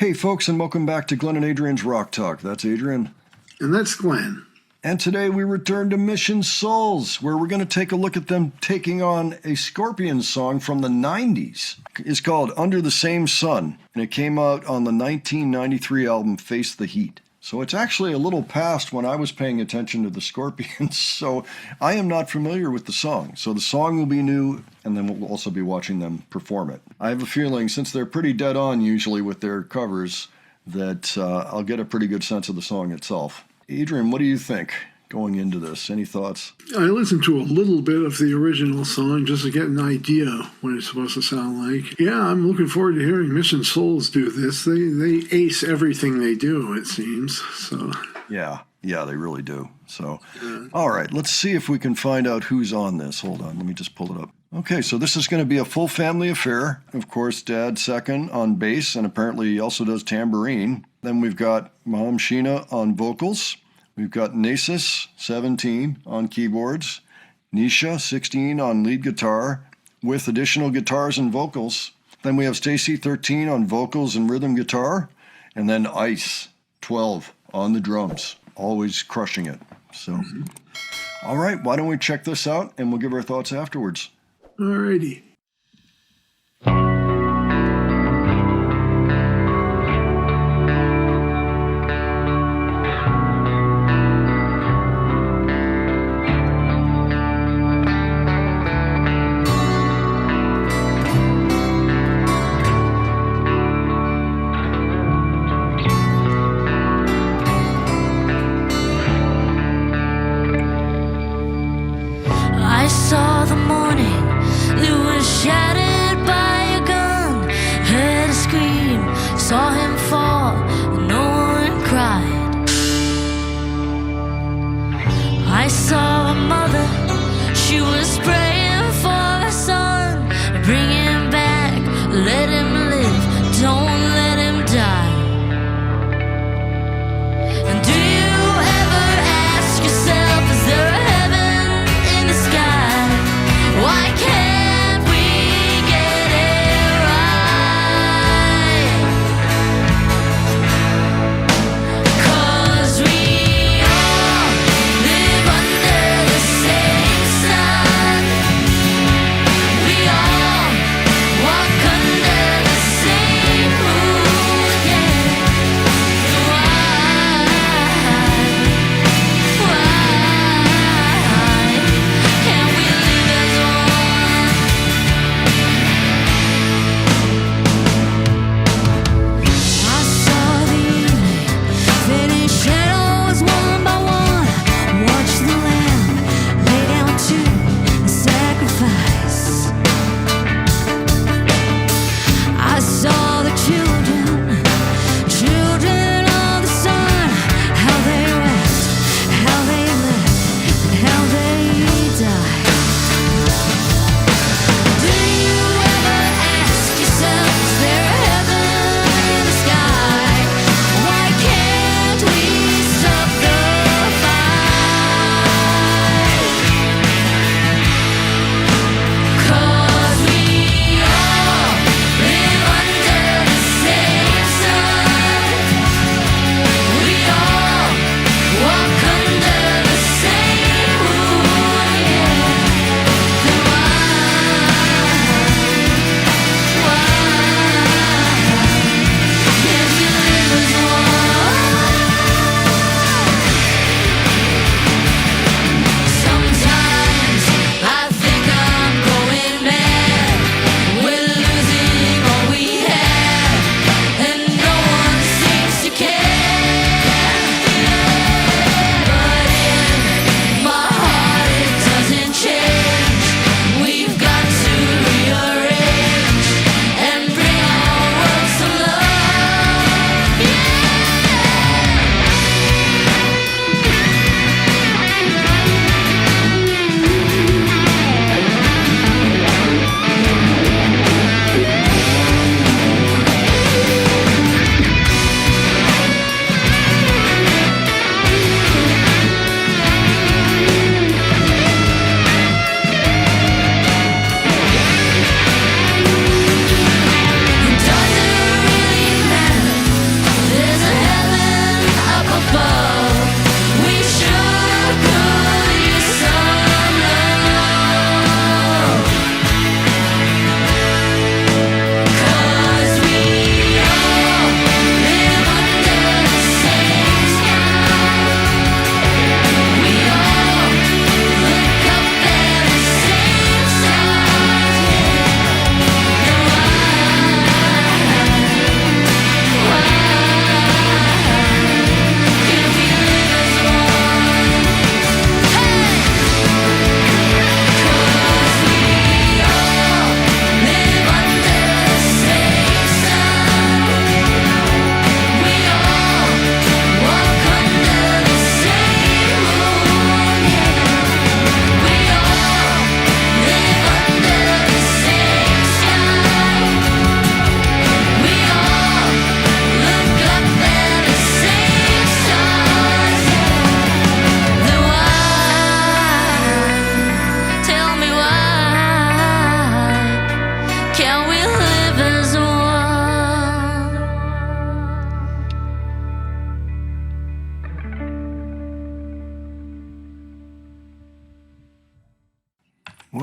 Hey, folks, and welcome back to Glenn and Adrian's Rock Talk. That's Adrian. And that's Glenn. And today we return to Mission Souls, where we're going to take a look at them taking on a Scorpions song from the 90s. It's called Under the Same Sun, and it came out on the 1993 album Face the Heat. So it's actually a little past when I was paying attention to the Scorpions, so I am not familiar with the song. So the song will be new, and then we'll also be watching them perform it. I have a feeling, since they're pretty dead on usually with their covers, that I'll get a pretty good sense of the song itself. Adrian, what do you think going into this? Any thoughts? I listened to a little bit of the original song just to get an idea what it's supposed to sound like. Yeah, I'm looking forward to hearing Mission Souls do this. They ace everything they do, it seems. So Yeah, they really do. So, all right, let's see if we can find out who's on this. Hold on, let me just pull it up. Okay, so this is going to be a full family affair. Of course, Dad second on bass, and apparently he also does tambourine. Then we've got Mom Sheena on vocals. We've got Nasus, 17, on keyboards. Nisha, 16, on lead guitar, with additional guitars and vocals. Then we have Stacy, 13, on vocals and rhythm guitar. And then Ice, 12, on the drums. Always crushing it. So, All right, why don't we check this out, and we'll give our thoughts afterwards. alrighty. I saw the morning, it was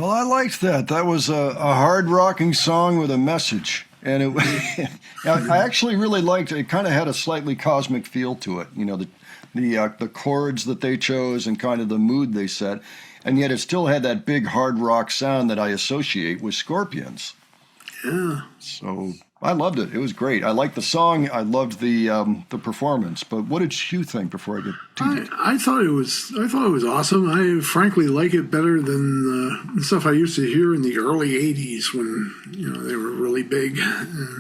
Well, I liked that. That was a hard rocking song with a message. And I actually really liked it. It kind of had a slightly cosmic feel to it. You know, the chords that they chose and kind of the mood they set. And yet it still had that big hard rock sound that I associate with Scorpions. Yeah. So I loved it. It was great. I liked the song. I loved the performance. But what did you think before I get too deep? I thought it was awesome. I frankly like it better than the stuff I used to hear in the early '80s when they were really big.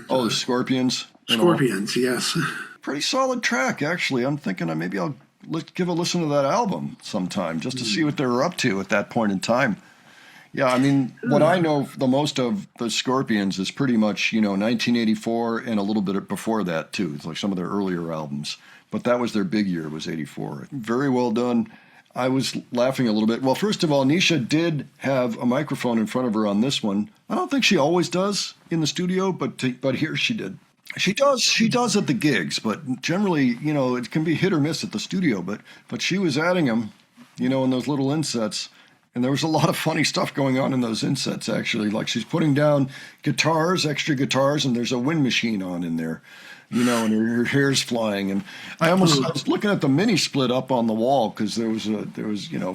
Oh, the Scorpions. Scorpions, yes. Pretty solid track, actually. I'm thinking maybe I'll give a listen to that album sometime just to see what they were up to at that point in time. Yeah, I mean, what I know the most of the Scorpions is pretty much, 1984 and a little bit before that, too. It's like some of their earlier albums. But that was their big year, was 84. Very well done. I was laughing a little bit. Well, first of all, Nisha did have a microphone in front of her on this one. I don't think she always does in the studio, but here she did. She does at the gigs, but generally, it can be hit or miss at the studio. But she was adding them, in those little insets. And there was a lot of funny stuff going on in those insets, actually. Like she's putting down guitars, extra guitars, and there's a wind machine on in there, and her hair's flying. And I was looking at the mini split up on the wall because there was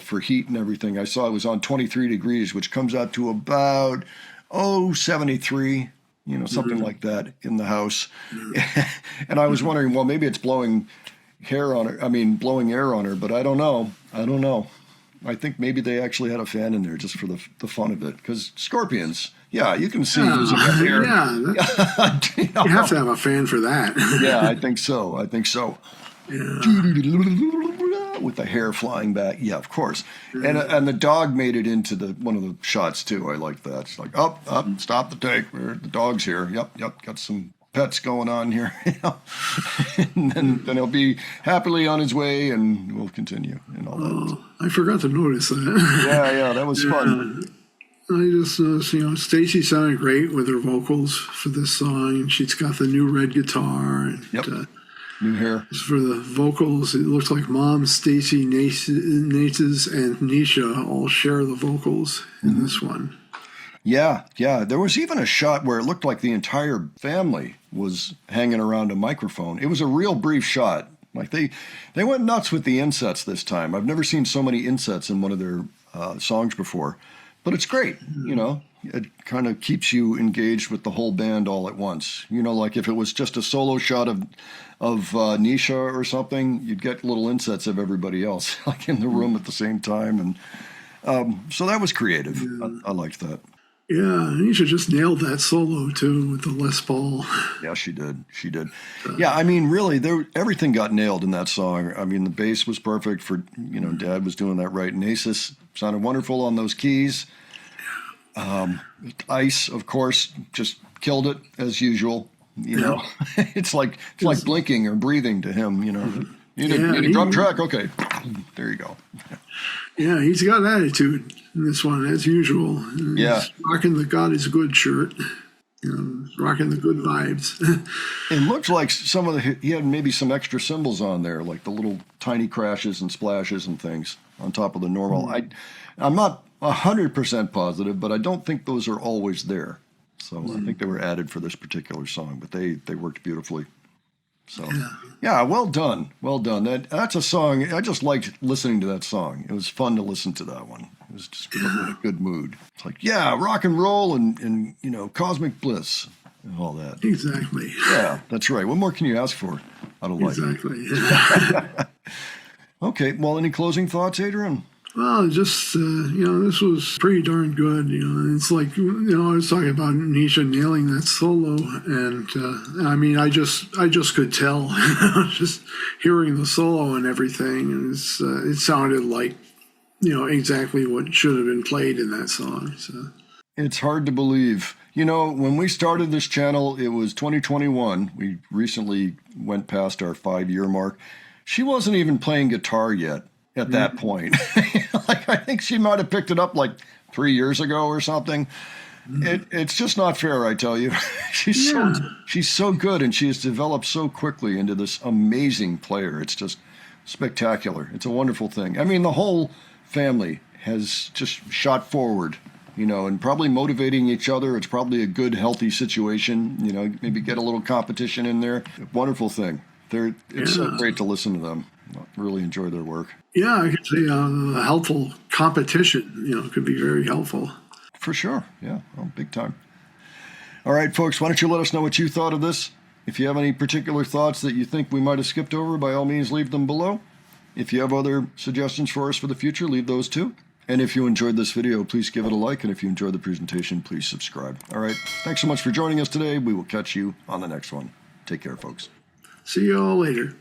for heat and everything. I saw it was on 23 degrees, which comes out to about 73, something like that in the house. And I was wondering, well, maybe it's blowing air on her, but I don't know. I think maybe they actually had a fan in there just for the fun of it. Because Scorpions, yeah, you can see using a hair. Yeah, you have to have a fan for that. Yeah, I think so. Yeah. With the hair flying back. Yeah, of course. And the dog made it into one of the shots, too. I like that. It's like, up, stop the take. The dog's here. Yep, got some pets going on here. And then he'll be happily on his way and we'll continue and all that. I forgot to notice that. Yeah, that was fun. I just, Stacy sounded great with her vocals for this song. She's got the new red guitar. And, new hair. For the vocals, it looks like Mom, Stacy, Naces, and Nisha all share the vocals in this one. Yeah. There was even a shot where it looked like the entire family was hanging around a microphone. It was a real brief shot. Like they went nuts with the insets this time. I've never seen so many insets in one of their songs before. But it's great, It kind of keeps you engaged with the whole band all at once. Like if it was just a solo shot of Nisha or something, you'd get little insets of everybody else like in the room at the same time. And so that was creative. Yeah. I liked that. Yeah, Nisha just nailed that solo, too, with the Les Paul. Yeah, she did. Yeah, I mean, really, everything got nailed in that song. I mean, the bass was perfect for, Dad was doing that right. Nasus sounded wonderful on those keys. Ice, of course, just killed it, as usual. It's like blinking or breathing to him, You need a drum track? Okay, there you go. Yeah, he's got an attitude in this one, as usual. He's rocking the God is Good shirt. Rocking the good vibes. It looks like he had maybe some extra cymbals on there, like the little tiny crashes and splashes and things on top of the normal. I'm not 100% positive, but I don't think those are always there. So I think they were added for this particular song, but they worked beautifully. So, yeah, well done. That's a song. I just liked listening to that song. It was fun to listen to that one. It was just in a good mood. It's like, rock and roll and cosmic bliss and all that. Exactly. Yeah, that's right. What more can you ask for out of life? Exactly. Okay, well, any closing thoughts, Adrian? Well, just, this was pretty darn good. It's like, I was talking about Nisha nailing that solo. And, I just could tell, just hearing the solo and everything. It sounded like, exactly what should have been played in that song. So it's hard to believe. When we started this channel, it was 2021. We recently went past our 5-year mark. She wasn't even playing guitar yet. At that point, I think she might have picked it up like 3 years ago or something. It's just not fair, I tell you. She's so good, and she has developed so quickly into this amazing player. It's just spectacular. It's a wonderful thing. I mean, the whole family has just shot forward and probably motivating each other. It's probably a good, healthy situation. Maybe get a little competition in there. Wonderful thing. It's so great to listen to them. I really enjoy their work. Yeah, I could say a helpful competition, could be very helpful. For sure. Yeah, big time. All right, folks, why don't you let us know what you thought of this? If you have any particular thoughts that you think we might have skipped over, by all means, leave them below. If you have other suggestions for us for the future, leave those too. And if you enjoyed this video, please give it a like. And if you enjoyed the presentation, please subscribe. All right. Thanks so much for joining us today. We will catch you on the next one. Take care, folks. See you all later.